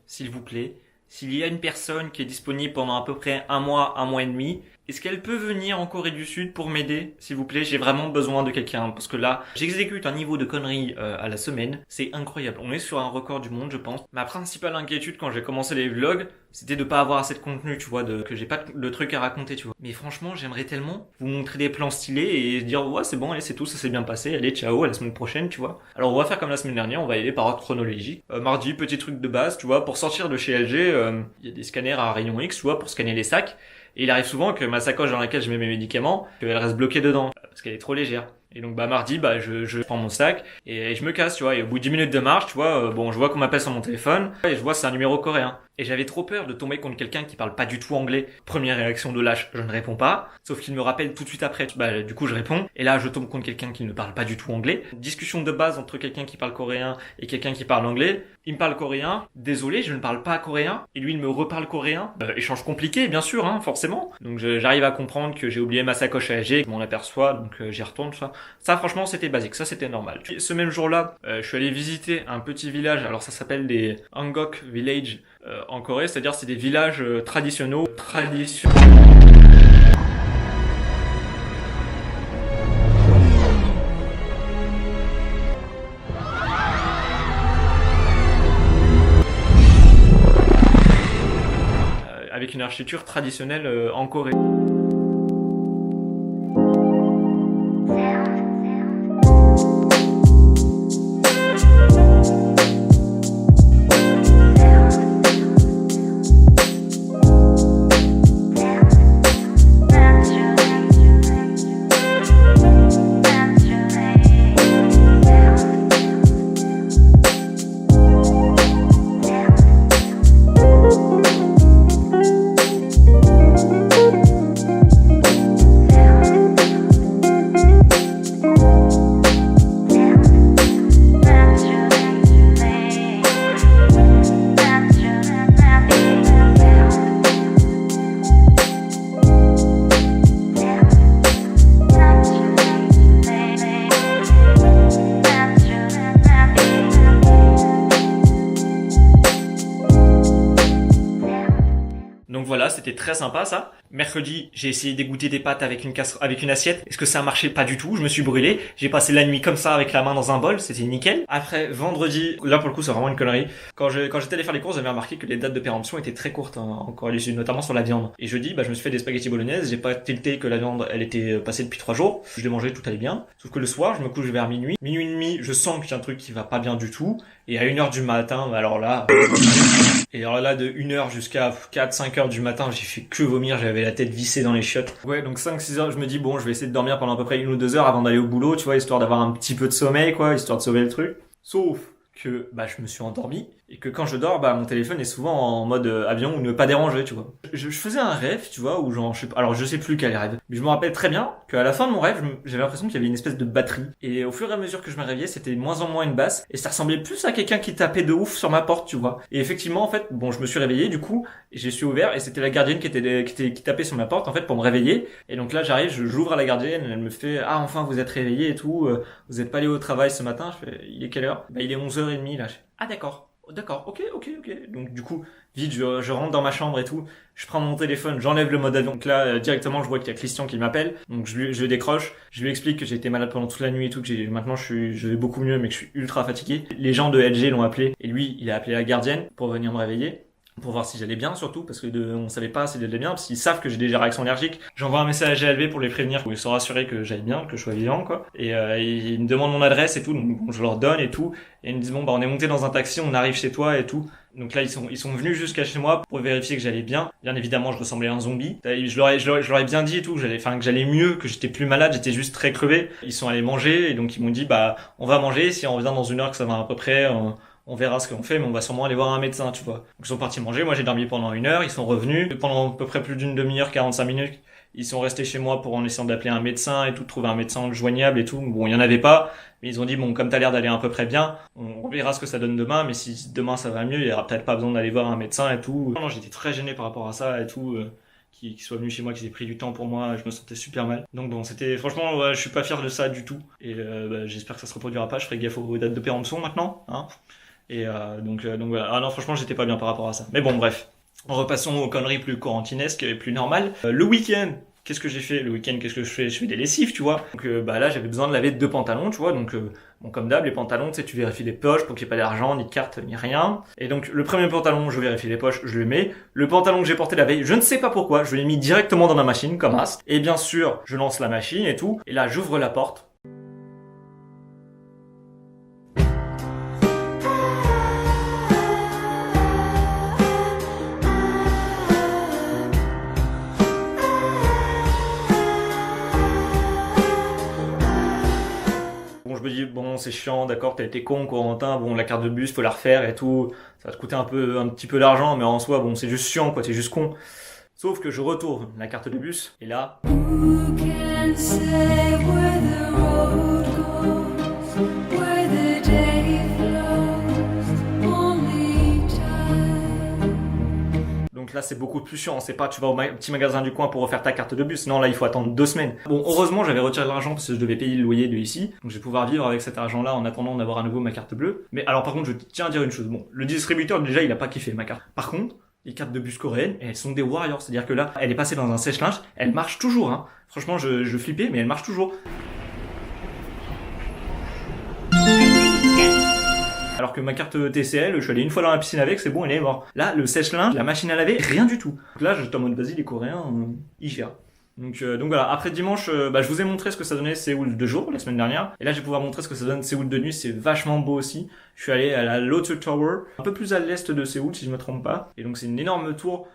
s'il vous plaît, s'il y a une personne qui est disponible pendant à peu près un mois et demi, est-ce qu'elle peut venir en Corée du Sud pour m'aider, s'il vous plaît? J'ai vraiment besoin de quelqu'un parce que là, j'exécute un niveau de conneries à la semaine. C'est incroyable. On est sur un record du monde, je pense. Ma principale inquiétude quand j'ai commencé les vlogs, c'était de pas avoir assez de contenu, tu vois, que j'ai pas de trucs à raconter, tu vois. Mais franchement, j'aimerais tellement vous montrer des plans stylés et dire ouais, c'est bon, allez, c'est tout, ça s'est bien passé. Allez, ciao, à la semaine prochaine, tu vois. Alors on va faire comme la semaine dernière, on va y aller par ordre chronologique. Mardi, petit truc de base, tu vois, pour sortir de chez LG, il y a des scanners à rayon X, tu vois, pour scanner les sacs. Et il arrive souvent que ma sacoche dans laquelle je mets mes médicaments, qu'elle reste bloquée dedans, parce qu'elle est trop légère. Et donc mardi, je prends mon sac et je me casse, tu vois. Et au bout de 10 minutes de marche, tu vois, je vois qu'on m'appelle sur mon téléphone et je vois c'est un numéro coréen. Et j'avais trop peur de tomber contre quelqu'un qui parle pas du tout anglais. Première réaction de lâche, je ne réponds pas. Sauf qu'il me rappelle tout de suite après. Du coup, je réponds. Et là, je tombe contre quelqu'un qui ne parle pas du tout anglais. Discussion de base entre quelqu'un qui parle coréen et quelqu'un qui parle anglais. Il me parle coréen. Désolé, je ne parle pas coréen. Et lui, il me reparle coréen. Échange compliqué, bien sûr, hein, forcément. Donc, j'arrive à comprendre que j'ai oublié ma sacoche à LG, que m'en aperçoit, donc j'y retourne, tout ça. Ça, franchement, c'était basique. Ça, c'était normal. Puis, ce même jour-là, je suis allé visiter un petit village. Alors, ça s'appelle des Hangok Village en Corée, c'est-à-dire c'est des villages traditionnels. Avec une architecture traditionnelle en Corée. Donc voilà, c'était très sympa ça. Mercredi, j'ai essayé d'égoutter des pâtes avec une assiette. Est-ce que ça a marché? Pas du tout. Je me suis brûlé. J'ai passé la nuit comme ça avec la main dans un bol. C'était nickel. Après, vendredi, là pour le coup, c'est vraiment une connerie. Quand j'étais allé faire les courses, j'avais remarqué que les dates de péremption étaient très courtes en Corée du Sud, notamment sur la viande. Et jeudi, je me suis fait des spaghettis bolognaises. J'ai pas tilté que la viande, elle était passée depuis 3 jours. Je l'ai mangé, tout allait bien. Sauf que le soir, je me couche vers minuit. Minuit et demi, je sens qu'il y a un truc qui va pas bien du tout. Et à 1h du matin, alors là... Et alors là, de 1h jusqu'à 4-5h du matin, j'ai fait que vomir, j'avais la tête vissée dans les chiottes. Ouais, donc 5-6 heures, je me dis, bon, je vais essayer de dormir pendant à peu près 1 ou 2 heures avant d'aller au boulot, tu vois, histoire d'avoir un petit peu de sommeil, quoi, histoire de sauver le truc. Sauf que, je me suis endormi, et que quand je dors, mon téléphone est souvent en mode avion ou ne pas déranger, tu vois. Je faisais un rêve, tu vois, où genre, alors je sais plus quel rêve, mais je me rappelle très bien qu'à la fin de mon rêve, j'avais l'impression qu'il y avait une espèce de batterie. Et au fur et à mesure que je me réveillais, c'était de moins en moins une basse, et ça ressemblait plus à quelqu'un qui tapait de ouf sur ma porte, tu vois. Et effectivement, en fait, je me suis réveillé, du coup, et j'ai su ouvert, et c'était la gardienne qui tapait sur ma porte, en fait, pour me réveiller. Et donc là, j'arrive, j'ouvre à la gardienne, elle me fait, ah, enfin, vous êtes réveillé et tout, vous êtes pas allé au travail ce matin. Je fais, il est quelle heure? Il est 11h30, là. Je fais, ah, d'accord. D'accord, ok. Donc du coup, vite, je rentre dans ma chambre et tout, je prends mon téléphone, j'enlève le mode avion. Donc là, directement, je vois qu'il y a Christian qui m'appelle, donc je décroche, je lui explique que j'ai été malade pendant toute la nuit et tout, que maintenant je vais beaucoup mieux, mais que je suis ultra fatigué. Les gens de LG l'ont appelé, et lui, il a appelé la gardienne pour venir me réveiller. Pour voir si j'allais bien surtout, parce que on savait pas si j'allais bien, parce qu'ils savent que j'ai des réactions allergiques. J'envoie un message à GLV pour les prévenir, pour ils sont rassurés que j'aille bien, que je sois vivant, quoi. Et ils me demandent mon adresse et tout, donc je leur donne et tout. Et ils me disent on est monté dans un taxi, on arrive chez toi et tout. Donc là ils sont venus jusqu'à chez moi pour vérifier que j'allais bien. Bien évidemment je ressemblais à un zombie. Je leur ai bien dit et tout, que j'allais mieux, que j'étais plus malade, j'étais juste très crevé. Ils sont allés manger et donc ils m'ont dit on va manger, si on revient dans 1 heure que ça va à peu près. On verra ce qu'on fait, mais on va sûrement aller voir un médecin, tu vois. Donc ils sont partis manger, moi j'ai dormi pendant 1 heure, ils sont revenus. Pendant à peu près plus d'une demi-heure, 45 minutes, ils sont restés chez moi pour en essayant d'appeler un médecin et tout, de trouver un médecin joignable et tout. Bon, il y en avait pas, mais ils ont dit, comme t'as l'air d'aller à peu près bien, on verra ce que ça donne demain, mais si demain ça va mieux, il y aura peut-être pas besoin d'aller voir un médecin et tout. Non, j'étais très gêné par rapport à ça et tout. Qui soit venu chez moi, qui ait pris du temps pour moi, je me sentais super mal. Donc bon, c'était franchement, je suis pas fier de ça du tout. Et j'espère que ça se reproduira pas. Je ferai gaffe aux dates de péremption maintenant, hein. Et donc voilà. Ah non, franchement, j'étais pas bien par rapport à ça. Mais bon, bref. Repassons aux conneries plus quarantinesques et plus normales. Le week-end, qu'est-ce que j'ai fait? Le week-end, qu'est-ce que je fais? Je fais des lessives, tu vois. Donc là, j'avais besoin de laver 2 pantalons, tu vois. Donc bon, comme d'hab, les pantalons, tu sais, tu vérifies les poches pour qu'il n'y ait pas d'argent, ni de carte, ni rien. Et donc le premier pantalon, je vérifie les poches, je le mets. Le pantalon que j'ai porté la veille, je ne sais pas pourquoi, je l'ai mis directement dans ma machine, comme as. Et bien sûr, je lance la machine et tout. Et là, j'ouvre la porte. Bon, je me dis, bon, c'est chiant, d'accord, t'as été con, Corentin, bon, la carte de bus, faut la refaire et tout, ça va te coûter un petit peu d'argent, mais en soi, bon, c'est juste chiant, quoi, c'est juste con. Sauf que je retourne la carte de bus, et là... Who can say where the road goes, where the day flows, only time. Donc là, c'est beaucoup plus chiant, c'est pas tu vas au petit magasin du coin pour refaire ta carte de bus, non, là, il faut attendre 2 semaines. Bon, heureusement, j'avais retiré de l'argent parce que je devais payer le loyer de ici, donc je vais pouvoir vivre avec cet argent-là en attendant d'avoir à nouveau ma carte bleue. Mais alors, par contre, je tiens à dire une chose, bon, le distributeur, déjà, il a pas kiffé ma carte. Par contre, les cartes de bus coréennes, elles sont des warriors, c'est-à-dire que là, elle est passée dans un sèche-linge, elle marche toujours, hein. Franchement, je flippais, mais elle marche toujours. Alors que ma carte TCL, je suis allé une fois dans la piscine avec, c'est bon, elle est morte. Là, le sèche-linge, la machine à laver, rien du tout. Donc là, j'étais en mode, vas-y, les Coréens, ils gèrent. Donc voilà, après dimanche, je vous ai montré ce que ça donnait Séoul de jour, la semaine dernière. Et là, je vais pouvoir montrer ce que ça donne Séoul de nuit, c'est vachement beau aussi. Je suis allé à la Lotte Tower, un peu plus à l'est de Séoul, si je me trompe pas. Et donc c'est une énorme tour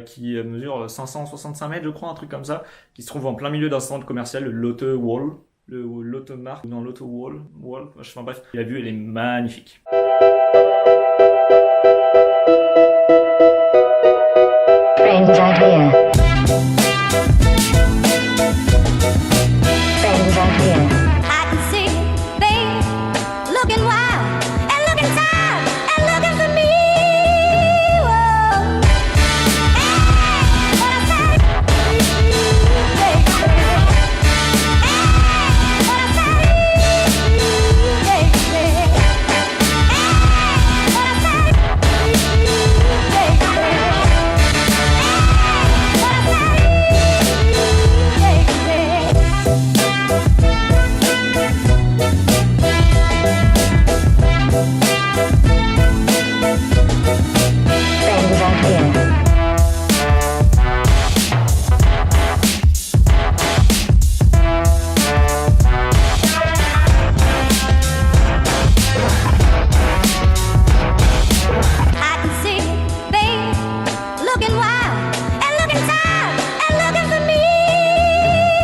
qui mesure 565 mètres, je crois, un truc comme ça, qui se trouve en plein milieu d'un centre commercial, le Lotte Wall. Le Lotte Mark, non, Lotte Wall, enfin bref. La vue, elle est magnifique. Friends out here. Friends out here. I can see they looking wild and looking tired and looking for me. Whoa. Hey, what I say? Hey, what I say? Hey, what I say? Friends out here. I can see they looking wild and looking tired and looking for me.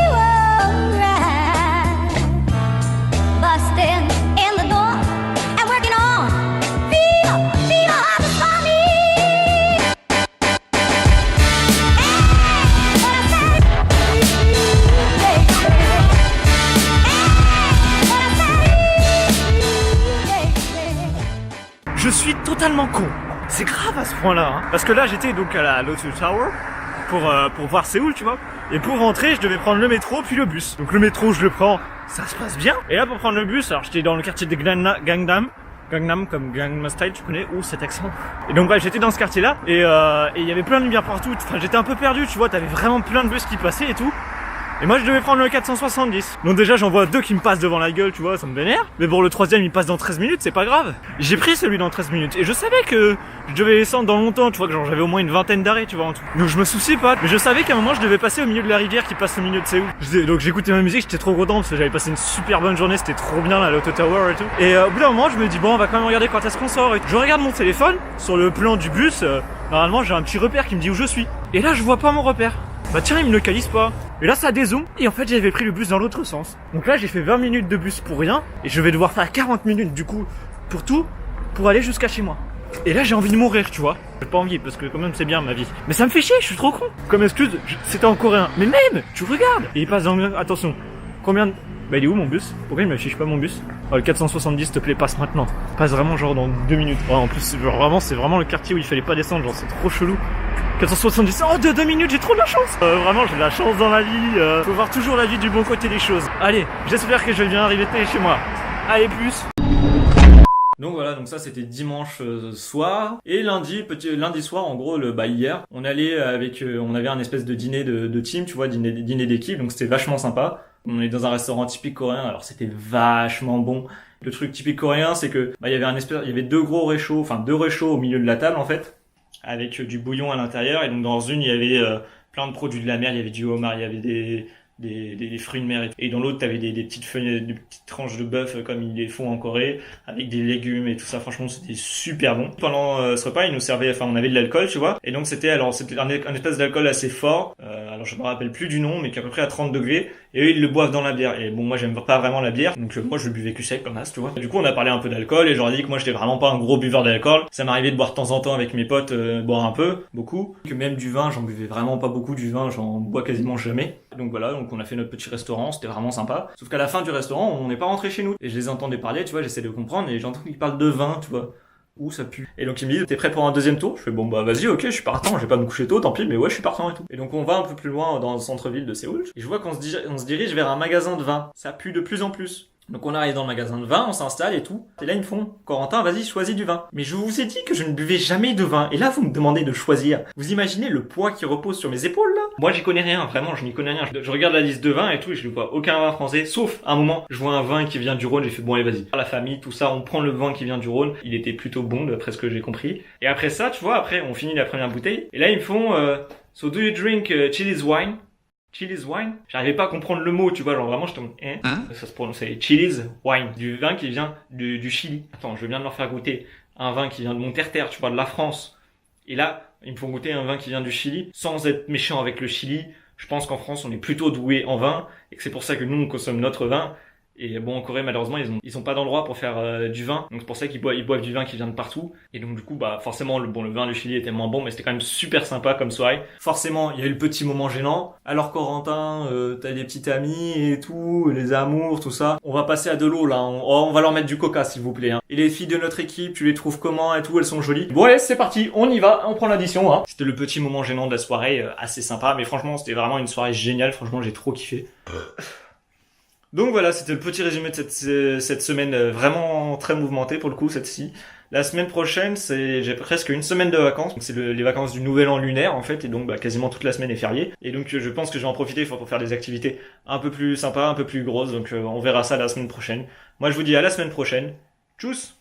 Whoa, right. Busting in the door and working on the harvest for me. Hey, what I say? Hey, what I say? Hey, Je suis totalement con. C'est grave à ce point-là, hein. Parce que là, j'étais donc à la Lotte Tower pour voir Séoul, tu vois. Et pour rentrer, je devais prendre le métro puis le bus. Donc le métro, je le prends, ça se passe bien. Et là, pour prendre le bus, alors j'étais dans le quartier de Gangnam comme Gangnam Style, tu connais, cet accent. Et donc bref, j'étais dans ce quartier-là et il y avait plein de lumières partout. Enfin, j'étais un peu perdu, tu vois, t'avais vraiment plein de bus qui passaient et tout. Et moi je devais prendre le 470. Donc déjà j'en vois 2 qui me passent devant la gueule, tu vois, ça me vénère. Mais bon, le 3ème il passe dans 13 minutes, c'est pas grave. J'ai pris celui dans 13 minutes. Et je savais que je devais descendre dans longtemps, tu vois, que genre j'avais au moins une vingtaine d'arrêts, tu vois, en tout. Donc je me soucie pas. Mais je savais qu'à un moment je devais passer au milieu de la rivière qui passe au milieu de Séoul. Donc j'écoutais ma musique, j'étais trop content parce que j'avais passé une super bonne journée, c'était trop bien la Lotte Tower et tout. Et au bout d'un moment je me dis bon, on va quand même regarder quand est-ce qu'on sort. Et je regarde mon téléphone, sur le plan du bus, normalement j'ai un petit repère qui me dit où je suis. Et là je vois pas mon repère. Bah tiens, il me localise pas. Et là ça dézoome. Et en fait j'avais pris le bus dans l'autre sens. Donc là j'ai fait 20 minutes de bus pour rien. Et je vais devoir faire 40 minutes du coup pour tout, pour aller jusqu'à chez moi. Et là j'ai envie de mourir, tu vois. J'ai pas envie parce que quand même c'est bien ma vie. Mais ça me fait chier, je suis trop con. Comme excuse, c'était en coréen. Mais même, tu regardes. Et il passe dans le... Attention, combien de... Bah il est où mon bus? Pourquoi il m'affiche pas mon bus? Oh, le 470 s'il te plaît, passe maintenant. Passe vraiment genre dans 2 minutes. Oh, en plus genre, vraiment c'est vraiment le quartier où il fallait pas descendre, genre c'est trop chelou. 470, oh de 2 minutes, j'ai trop de la chance. Vraiment j'ai de la chance dans la vie. Faut voir toujours la vie du bon côté des choses. Allez, j'espère que je vais bien arriver chez moi. Allez, plus. Donc voilà, donc ça c'était dimanche soir. Et lundi soir, en gros, hier, on allait on avait un espèce de dîner de team, tu vois, dîner d'équipe, donc c'était vachement sympa. On est dans un restaurant typique coréen, alors c'était vachement bon. Le truc typique coréen, c'est que il y avait deux réchauds au milieu de la table en fait, avec du bouillon à l'intérieur. Et donc dans une, il y avait plein de produits de la mer, il y avait du homard, il y avait des fruits de mer et dans l'autre t'avais des petites feuilles, des petites tranches de bœuf comme ils les font en Corée, avec des légumes et tout ça. Franchement c'était super bon. Pendant ce repas ils nous servaient, on avait de l'alcool, tu vois, et donc c'était un espèce d'alcool assez fort, alors je me rappelle plus du nom, mais qui est à peu près à 30 degrés, et eux ils le boivent dans la bière. Et bon, moi j'aime pas vraiment la bière, donc moi je le buvais que sec comme as, tu vois. Du coup on a parlé un peu d'alcool et j'aurais dit que moi j'étais vraiment pas un gros buveur d'alcool. Ça m'arrivait de boire de temps en temps avec mes potes, boire un peu, beaucoup, que même du vin j'en buvais vraiment pas beaucoup. Du vin j'en bois quasiment jamais. Donc voilà, donc on a fait notre petit restaurant, c'était vraiment sympa. Sauf qu'à la fin du restaurant, on n'est pas rentré chez nous. Et je les entendais parler, tu vois, j'essaie de comprendre, et j'entends qu'ils parlent de vin, tu vois. Ouh, ça pue. Et donc ils me disent, t'es prêt pour un deuxième tour? Je fais, bon bah vas-y, ok, je suis partant, je vais pas me coucher tôt, tant pis, mais ouais, je suis partant et tout. Et donc on va un peu plus loin dans le centre-ville de Séoul, et je vois qu'on se dirige vers un magasin de vin. Ça pue de plus en plus. Donc on arrive dans le magasin de vin, on s'installe et tout. Et là ils me font, Corentin, vas-y, choisis du vin. Mais je vous ai dit que je ne buvais jamais de vin. Et là vous me demandez de choisir. Vous imaginez le poids qui repose sur mes épaules là? Moi j'y connais rien, vraiment, je n'y connais rien. Je regarde la liste de vins et tout, et je ne vois aucun vin français, sauf à un moment, je vois un vin qui vient du Rhône, j'ai fait, bon allez vas-y. La famille, tout ça, on prend le vin qui vient du Rhône. Il était plutôt bon d'après ce que j'ai compris. Et après ça, tu vois, après on finit la première bouteille. Et là ils me font, so do you drink Chili's wine? Chili's wine? J'arrivais pas à comprendre le mot, tu vois, genre vraiment je tombe, ça se prononçait Chili's wine, du vin qui vient du Chili. Attends, je viens de leur faire goûter un vin qui vient de mon terre-terre, tu vois, de la France. Et là, ils me font goûter un vin qui vient du Chili, sans être méchant avec le Chili. Je pense qu'en France, on est plutôt doué en vin, et que c'est pour ça que nous, on consomme notre vin. Et bon, en Corée, malheureusement, ils ont pas d'endroit pour faire du vin. Donc c'est pour ça qu'ils boivent du vin qui vient de partout. Et donc du coup, bah forcément, le vin du Chili était moins bon, mais c'était quand même super sympa comme soirée. Forcément, il y a eu le petit moment gênant. Alors Corentin, t'as des petites amies et tout, les amours, tout ça. On va passer à de l'eau là. On va leur mettre du coca, s'il vous plaît. Hein. Et les filles de notre équipe, tu les trouves comment et tout? Elles sont jolies. Bon allez, c'est parti, on y va, on prend l'addition. Hein. C'était le petit moment gênant de la soirée, assez sympa. Mais franchement, c'était vraiment une soirée géniale. Franchement, j'ai trop kiffé. Donc voilà, c'était le petit résumé de cette semaine vraiment très mouvementée pour le coup, cette-ci. La semaine prochaine, j'ai presque une semaine de vacances. C'est les vacances du nouvel an lunaire en fait, et donc quasiment toute la semaine est fériée. Et donc je pense que je vais en profiter pour faire des activités un peu plus sympas, un peu plus grosses. Donc on verra ça la semaine prochaine. Moi je vous dis à la semaine prochaine. Tchuss!